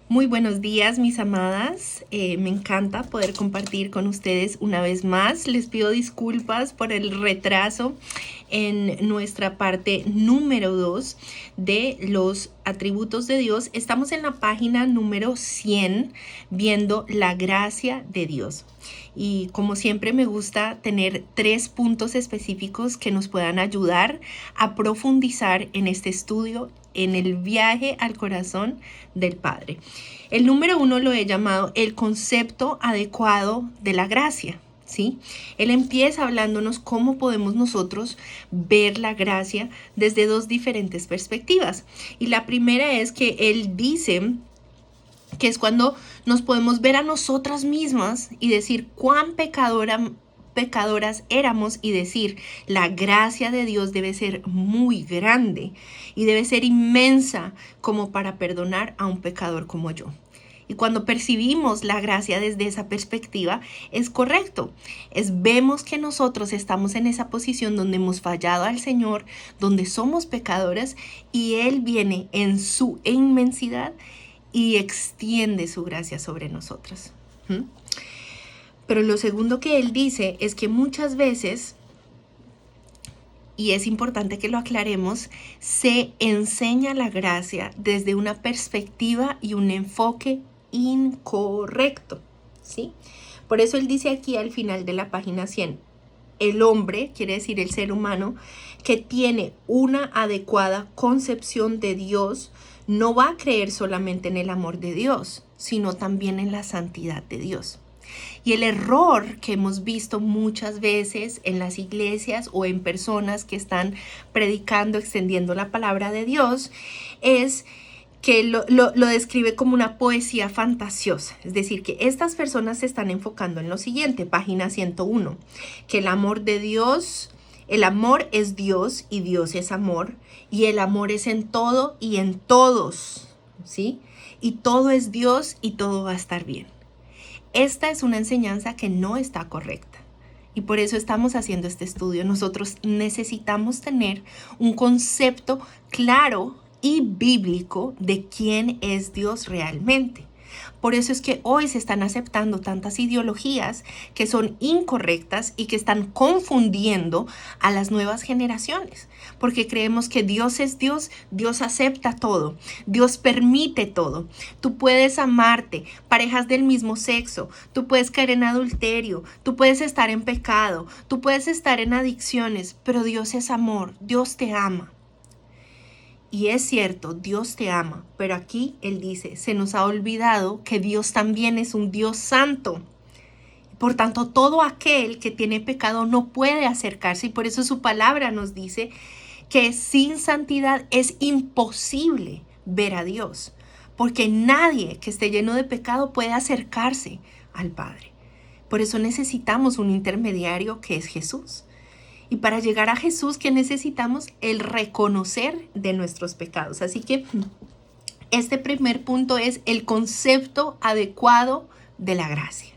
Muy buenos días, mis amadas. Me encanta poder compartir con ustedes una vez más. Les pido disculpas por el retraso en nuestra parte número 2 de los atributos de Dios. Estamos en la página número 100 viendo la gracia de Dios. Y como siempre me gusta tener 3 puntos específicos que nos puedan ayudar a profundizar en este estudio, en el viaje al corazón del Padre. El número 1 lo he llamado el concepto adecuado de la gracia, ¿sí? Él empieza hablándonos cómo podemos nosotros ver la gracia desde 2 diferentes perspectivas. Y la primera es que él dice que es cuando nos podemos ver a nosotras mismas y decir cuán pecadoras éramos y decir, la gracia de Dios debe ser muy grande y debe ser inmensa como para perdonar a un pecador como yo. Y cuando percibimos la gracia desde esa perspectiva, es correcto. Vemos que nosotros estamos en esa posición donde hemos fallado al Señor, donde somos pecadoras y Él viene en su inmensidad y extiende su gracia sobre nosotros. Pero lo segundo que él dice es que muchas veces, y es importante que lo aclaremos, se enseña la gracia desde una perspectiva y un enfoque incorrecto, ¿sí? Por eso él dice aquí al final de la página 100, el hombre, quiere decir el ser humano, que tiene una adecuada concepción de Dios, no va a creer solamente en el amor de Dios, sino también en la santidad de Dios. Y el error que hemos visto muchas veces en las iglesias o en personas que están predicando, extendiendo la palabra de Dios, es que lo describe como una poesía fantasiosa. Es decir, que estas personas se están enfocando en lo siguiente, página 101, que el amor de Dios, el amor es Dios y Dios es amor, y el amor es en todo y en todos, ¿sí? Y todo es Dios y todo va a estar bien. Esta es una enseñanza que no está correcta. Y por eso estamos haciendo este estudio. Nosotros necesitamos tener un concepto claro y bíblico de quién es Dios realmente. Por eso es que hoy se están aceptando tantas ideologías que son incorrectas y que están confundiendo a las nuevas generaciones. Porque creemos que Dios es Dios, Dios acepta todo, Dios permite todo. Tú puedes amarte, parejas del mismo sexo, tú puedes caer en adulterio, tú puedes estar en pecado, tú puedes estar en adicciones, pero Dios es amor, Dios te ama. Y es cierto, Dios te ama, pero aquí Él dice, se nos ha olvidado que Dios también es un Dios santo. Por tanto, todo aquel que tiene pecado no puede acercarse y por eso su palabra nos dice que sin santidad es imposible ver a Dios, porque nadie que esté lleno de pecado puede acercarse al Padre. Por eso necesitamos un intermediario que es Jesús. Y para llegar a Jesús, ¿qué necesitamos? El reconocer de nuestros pecados. Así que este primer punto es el concepto adecuado de la gracia.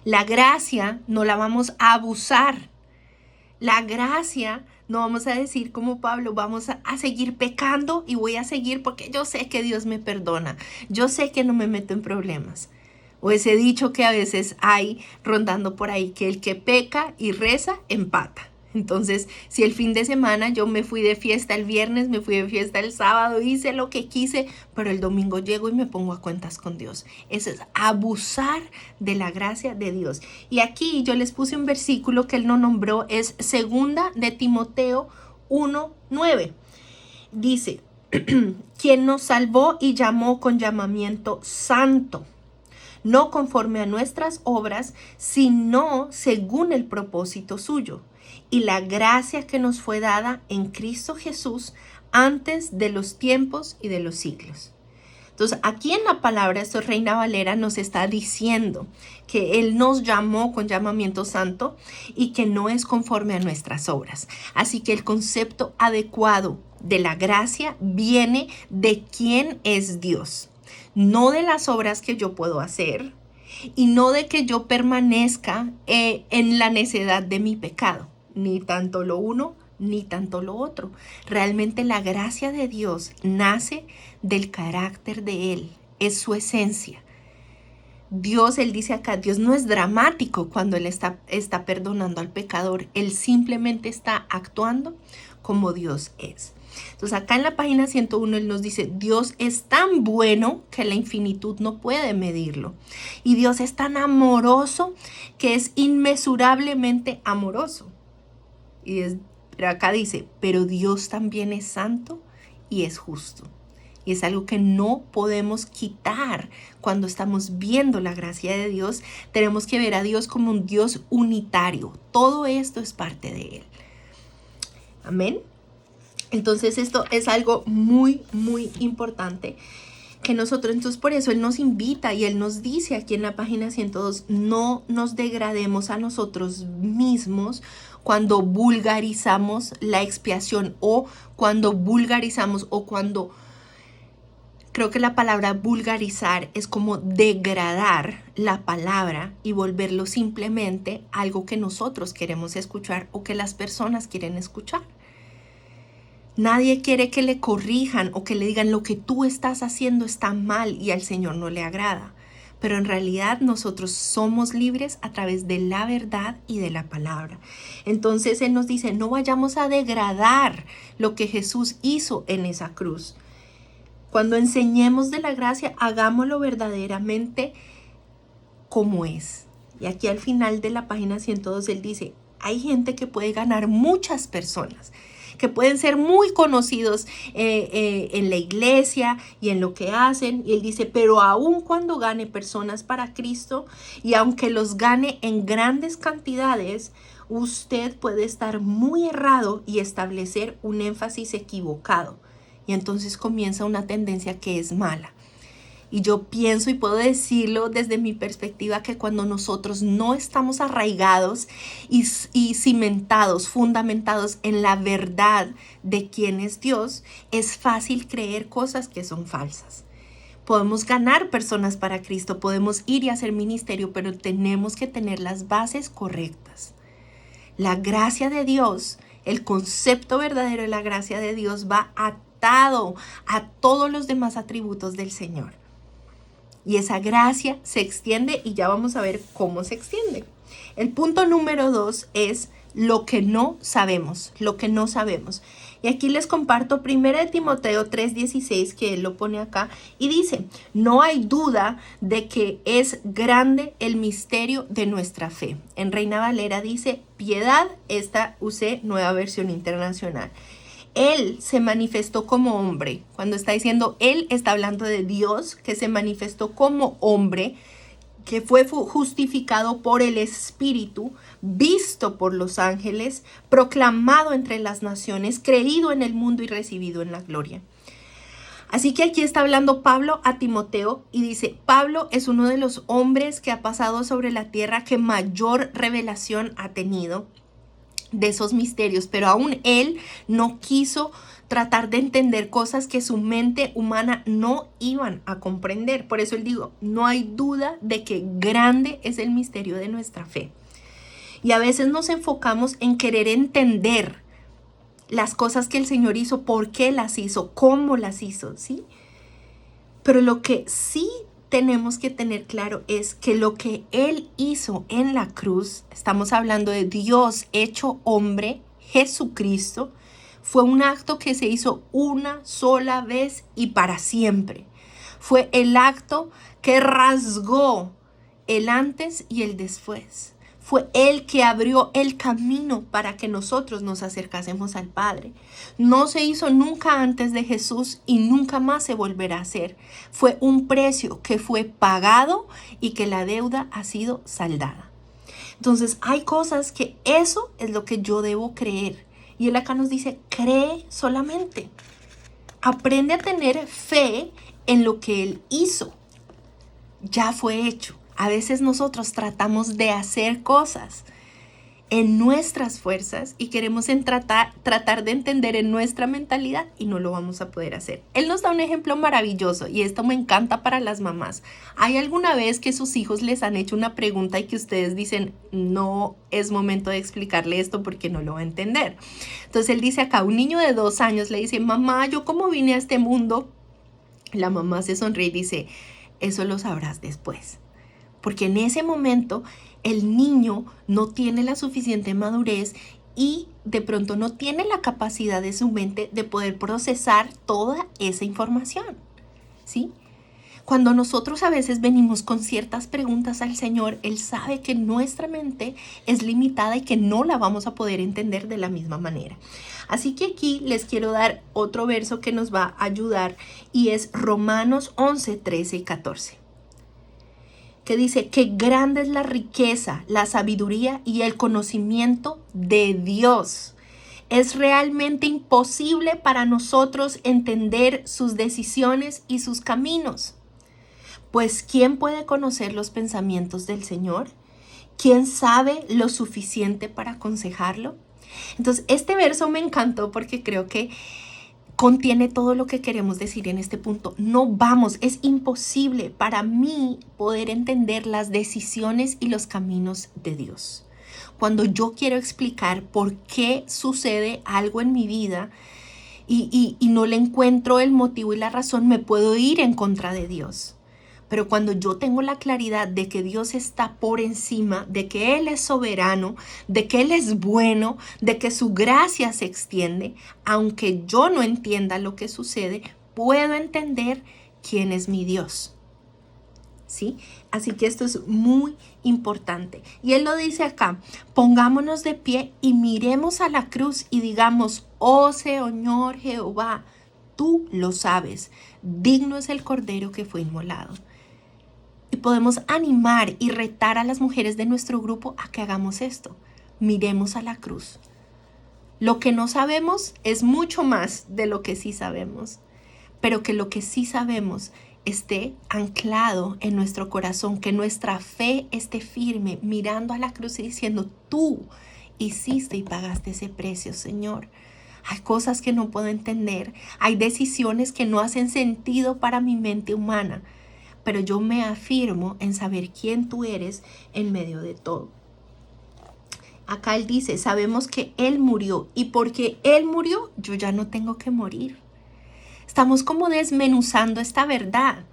La gracia no la vamos a abusar. La gracia no vamos a decir como Pablo, vamos a seguir pecando y voy a seguir porque yo sé que Dios me perdona. Yo sé que no me meto en problemas. O ese dicho que a veces hay rondando por ahí, que el que peca y reza, empata. Entonces, si el fin de semana yo me fui de fiesta el viernes, me fui de fiesta el sábado, hice lo que quise, pero el domingo llego y me pongo a cuentas con Dios. Eso es abusar de la gracia de Dios. Y aquí yo les puse un versículo que él no nombró, es 2 de Timoteo 1:9. Dice, quien nos salvó y llamó con llamamiento santo, no conforme a nuestras obras, sino según el propósito suyo y la gracia que nos fue dada en Cristo Jesús antes de los tiempos y de los siglos. Entonces, aquí en la palabra, esto Reina Valera nos está diciendo que Él nos llamó con llamamiento santo y que no es conforme a nuestras obras. Así que el concepto adecuado de la gracia viene de quién es Dios. No de las obras que yo puedo hacer y no de que yo permanezca en la necedad de mi pecado, ni tanto lo uno ni tanto lo otro. Realmente la gracia de Dios nace del carácter de Él. es su esencia. Dios, él dice acá, Dios no es dramático cuando él está perdonando al pecador. Él simplemente está actuando como Dios es. Entonces acá en la página 101 él nos dice, Dios es tan bueno que la infinitud no puede medirlo. Y Dios es tan amoroso que es inmesurablemente amoroso. Pero acá dice, pero Dios también es santo y es justo. Y es algo que no podemos quitar cuando estamos viendo la gracia de Dios. Tenemos que ver a Dios como un Dios unitario. Todo esto es parte de Él. Amén. Entonces esto es algo muy, muy importante que nosotros, entonces por eso Él nos invita y Él nos dice aquí en la página 102, no nos degrademos a nosotros mismos cuando vulgarizamos la expiación o cuando creo que la palabra vulgarizar es como degradar la palabra y volverlo simplemente algo que nosotros queremos escuchar o que las personas quieren escuchar. Nadie quiere que le corrijan o que le digan lo que tú estás haciendo está mal y al Señor no le agrada. Pero en realidad nosotros somos libres a través de la verdad y de la palabra. Entonces Él nos dice, no vayamos a degradar lo que Jesús hizo en esa cruz. Cuando enseñemos de la gracia, hagámoslo verdaderamente como es. Y aquí al final de la página 102 Él dice, hay gente que puede ganar muchas personas, que pueden ser muy conocidos en la iglesia y en lo que hacen. Y Él dice, pero aun cuando gane personas para Cristo y aunque los gane en grandes cantidades, usted puede estar muy errado y establecer un énfasis equivocado. Y entonces comienza una tendencia que es mala. Y yo pienso y puedo decirlo desde mi perspectiva que cuando nosotros no estamos arraigados y cimentados, fundamentados en la verdad de quién es Dios, es fácil creer cosas que son falsas. Podemos ganar personas para Cristo, podemos ir y hacer ministerio, pero tenemos que tener las bases correctas. La gracia de Dios, el concepto verdadero de la gracia de Dios va atado a todos los demás atributos del Señor. Y esa gracia se extiende y ya vamos a ver cómo se extiende. El punto número 2 es lo que no sabemos, Y aquí les comparto 1 Timoteo 3:16, que él lo pone acá, y dice, no hay duda de que es grande el misterio de nuestra fe. En Reina Valera dice, piedad, esta usé Nueva Versión Internacional. Él se manifestó como hombre. Cuando está diciendo Él, está hablando de Dios, que se manifestó como hombre, que fue justificado por el Espíritu, visto por los ángeles, proclamado entre las naciones, creído en el mundo y recibido en la gloria. Así que aquí está hablando Pablo a Timoteo y dice, Pablo es uno de los hombres que ha pasado sobre la tierra que mayor revelación ha tenido de esos misterios, pero aún él no quiso tratar de entender cosas que su mente humana no iban a comprender. Por eso él digo, no hay duda de que grande es el misterio de nuestra fe. Y a veces nos enfocamos en querer entender las cosas que el Señor hizo, por qué las hizo, cómo las hizo, ¿sí? Pero lo que sí tenemos que tener claro es que lo que Él hizo en la cruz, estamos hablando de Dios hecho hombre, Jesucristo, fue un acto que se hizo una sola vez y para siempre. Fue el acto que rasgó el antes y el después. Fue Él que abrió el camino para que nosotros nos acercásemos al Padre. No se hizo nunca antes de Jesús y nunca más se volverá a hacer. Fue un precio que fue pagado y que la deuda ha sido saldada. Entonces hay cosas que eso es lo que yo debo creer. Y Él acá nos dice, cree solamente. Aprende a tener fe en lo que Él hizo. Ya fue hecho. A veces nosotros tratamos de hacer cosas en nuestras fuerzas y queremos tratar de entender en nuestra mentalidad y no lo vamos a poder hacer. Él nos da un ejemplo maravilloso y esto me encanta para las mamás. ¿Hay alguna vez que sus hijos les han hecho una pregunta y que ustedes dicen, no es momento de explicarle esto porque no lo va a entender? Entonces él dice acá, un niño de 2 años le dice, mamá, ¿yo cómo vine a este mundo? La mamá se sonríe y dice, eso lo sabrás después. Porque en ese momento el niño no tiene la suficiente madurez y de pronto no tiene la capacidad de su mente de poder procesar toda esa información, ¿sí? Cuando nosotros a veces venimos con ciertas preguntas al Señor, Él sabe que nuestra mente es limitada y que no la vamos a poder entender de la misma manera. Así que aquí les quiero dar otro verso que nos va a ayudar y es Romanos 11, 13 y 14. Que dice que grande es la riqueza, la sabiduría y el conocimiento de Dios. Es realmente imposible para nosotros entender sus decisiones y sus caminos. Pues ¿quién puede conocer los pensamientos del Señor? ¿Quién sabe lo suficiente para aconsejarlo? Entonces, este verso me encantó porque creo que contiene todo lo que queremos decir en este punto. Es imposible para mí poder entender las decisiones y los caminos de Dios. Cuando yo quiero explicar por qué sucede algo en mi vida y no le encuentro el motivo y la razón, me puedo ir en contra de Dios. Pero cuando yo tengo la claridad de que Dios está por encima, de que Él es soberano, de que Él es bueno, de que su gracia se extiende, aunque yo no entienda lo que sucede, puedo entender quién es mi Dios. ¿Sí? Así que esto es muy importante. Y Él lo dice acá, pongámonos de pie y miremos a la cruz y digamos, oh Señor Jehová, tú lo sabes, digno es el cordero que fue inmolado. Y podemos animar y retar a las mujeres de nuestro grupo a que hagamos esto. Miremos a la cruz. Lo que no sabemos es mucho más de lo que sí sabemos, pero que lo que sí sabemos esté anclado en nuestro corazón, que nuestra fe esté firme, mirando a la cruz y diciendo, tú hiciste y pagaste ese precio, Señor. Hay cosas que no puedo entender, hay decisiones que no hacen sentido para mi mente humana, pero yo me afirmo en saber quién tú eres en medio de todo. Acá Él dice, sabemos que Él murió y porque Él murió, yo ya no tengo que morir. Estamos como desmenuzando esta verdad.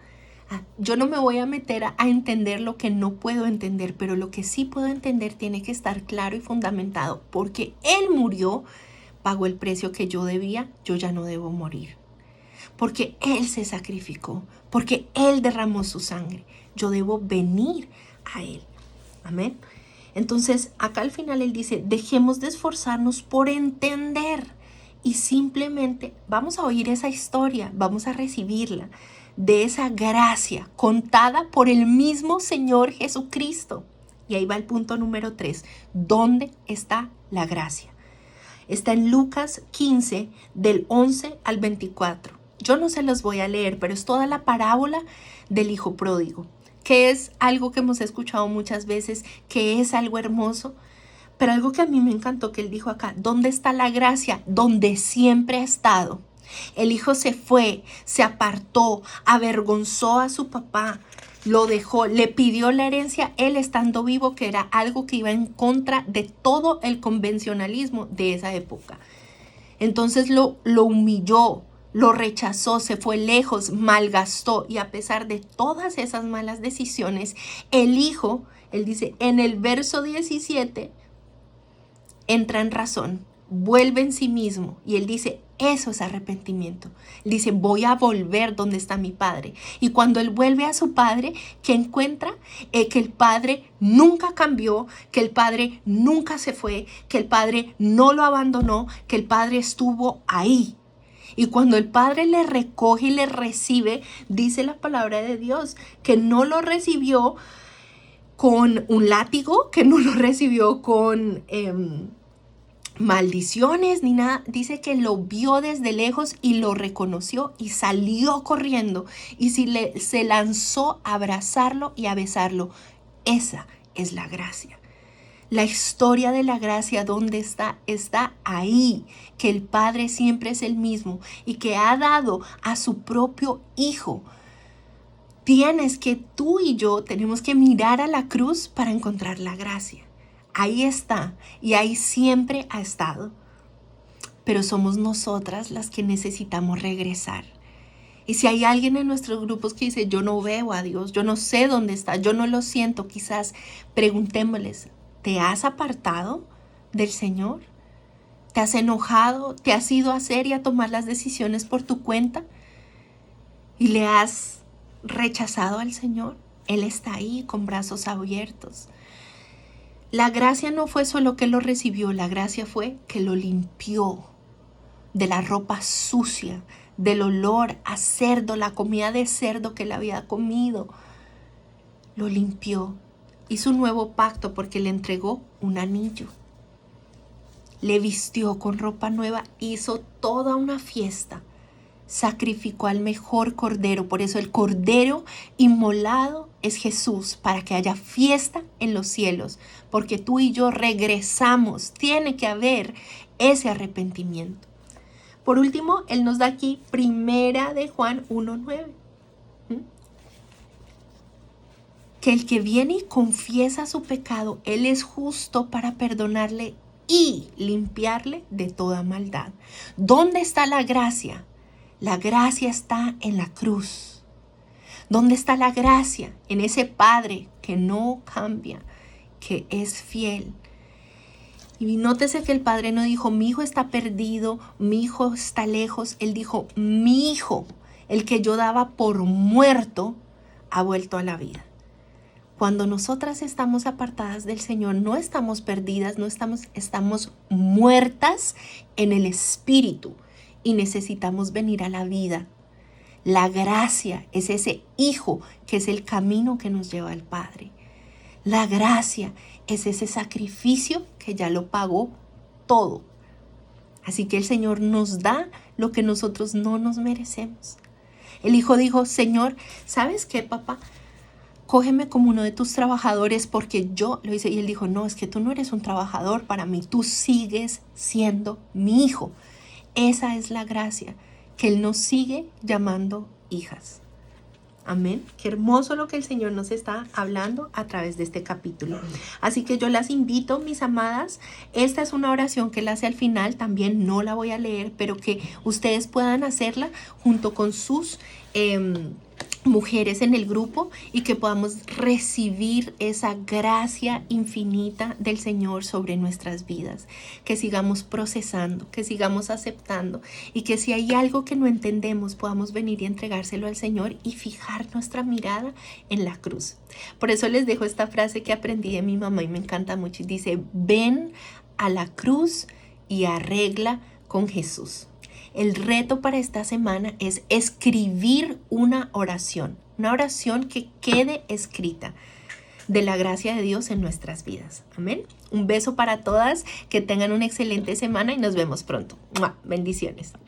Yo no me voy a meter a entender lo que no puedo entender, pero lo que sí puedo entender tiene que estar claro y fundamentado. Porque Él murió, pagó el precio que yo debía, yo ya no debo morir. Porque Él se sacrificó, porque Él derramó su sangre. Yo debo venir a Él. Amén. Entonces, acá al final Él dice, dejemos de esforzarnos por entender y simplemente vamos a oír esa historia, vamos a recibirla de esa gracia contada por el mismo Señor Jesucristo. Y ahí va el punto número 3. ¿Dónde está la gracia? Está en Lucas 15, del 11 al 24. Yo no se los voy a leer, pero es toda la parábola del hijo pródigo, que es algo que hemos escuchado muchas veces, que es algo hermoso, pero algo que a mí me encantó que él dijo acá, ¿dónde está la gracia? Donde siempre ha estado. El hijo se fue, se apartó, avergonzó a su papá, lo dejó, le pidió la herencia, él estando vivo, que era algo que iba en contra de todo el convencionalismo de esa época. Entonces lo humilló, lo rechazó, se fue lejos, malgastó, y a pesar de todas esas malas decisiones, el hijo, él dice en el verso 17, entra en razón, vuelve en sí mismo, y él dice, eso es arrepentimiento. Él dice, voy a volver donde está mi padre. Y cuando él vuelve a su padre, ¿qué encuentra? Que el padre nunca cambió, que el padre nunca se fue, que el padre no lo abandonó, que el padre estuvo ahí. Y cuando el padre le recoge y le recibe, dice la palabra de Dios, que no lo recibió con un látigo, que no lo recibió con maldiciones ni nada. Dice que lo vio desde lejos y lo reconoció y salió corriendo y se lanzó a abrazarlo y a besarlo. Esa es la gracia. La historia de la gracia, ¿dónde está? Está ahí, que el Padre siempre es el mismo y que ha dado a su propio Hijo. Tú y yo tenemos que mirar a la cruz para encontrar la gracia. Ahí está y ahí siempre ha estado. Pero somos nosotras las que necesitamos regresar. Y si hay alguien en nuestros grupos que dice, yo no veo a Dios, yo no sé dónde está, yo no lo siento, quizás preguntémosles, ¿te has apartado del Señor? ¿Te has enojado? ¿Te has ido a hacer y a tomar las decisiones por tu cuenta? ¿Y le has rechazado al Señor? Él está ahí con brazos abiertos. La gracia no fue solo que lo recibió, la gracia fue que lo limpió de la ropa sucia, del olor a cerdo, la comida de cerdo que él había comido. Lo limpió. Hizo un nuevo pacto porque le entregó un anillo. Le vistió con ropa nueva, hizo toda una fiesta. Sacrificó al mejor cordero, por eso el cordero inmolado es Jesús, para que haya fiesta en los cielos, porque tú y yo regresamos, tiene que haber ese arrepentimiento. Por último, él nos da aquí Primera de Juan 1:9. Que el que viene y confiesa su pecado, él es justo para perdonarle y limpiarle de toda maldad. ¿Dónde está la gracia? La gracia está en la cruz. ¿Dónde está la gracia? En ese Padre que no cambia, que es fiel. Y nótese que el Padre no dijo, mi hijo está perdido, mi hijo está lejos. Él dijo, mi hijo, el que yo daba por muerto, ha vuelto a la vida. Cuando nosotras estamos apartadas del Señor, no estamos perdidas, estamos muertas en el Espíritu. Y necesitamos venir a la vida. La gracia es ese Hijo que es el camino que nos lleva al Padre. La gracia es ese sacrificio que ya lo pagó todo. Así que el Señor nos da lo que nosotros no nos merecemos. El Hijo dijo, Señor, ¿sabes qué, papá? Cógeme como uno de tus trabajadores porque yo lo hice. Y él dijo, no, es que tú no eres un trabajador para mí, tú sigues siendo mi hijo. Esa es la gracia, que Él nos sigue llamando hijas. Amén. Qué hermoso lo que el Señor nos está hablando a través de este capítulo. Así que yo las invito, mis amadas. Esta es una oración que Él hace al final. También no la voy a leer, pero que ustedes puedan hacerla junto con sus mujeres en el grupo y que podamos recibir esa gracia infinita del Señor sobre nuestras vidas, que sigamos procesando, que sigamos aceptando y que si hay algo que no entendemos podamos venir y entregárselo al Señor y fijar nuestra mirada en la cruz. Por eso les dejo esta frase que aprendí de mi mamá y me encanta mucho y dice, ven a la cruz y arregla con Jesús. El reto para esta semana es escribir una oración que quede escrita de la gracia de Dios en nuestras vidas. Amén. Un beso para todas, que tengan una excelente semana y nos vemos pronto. ¡Mua! Bendiciones.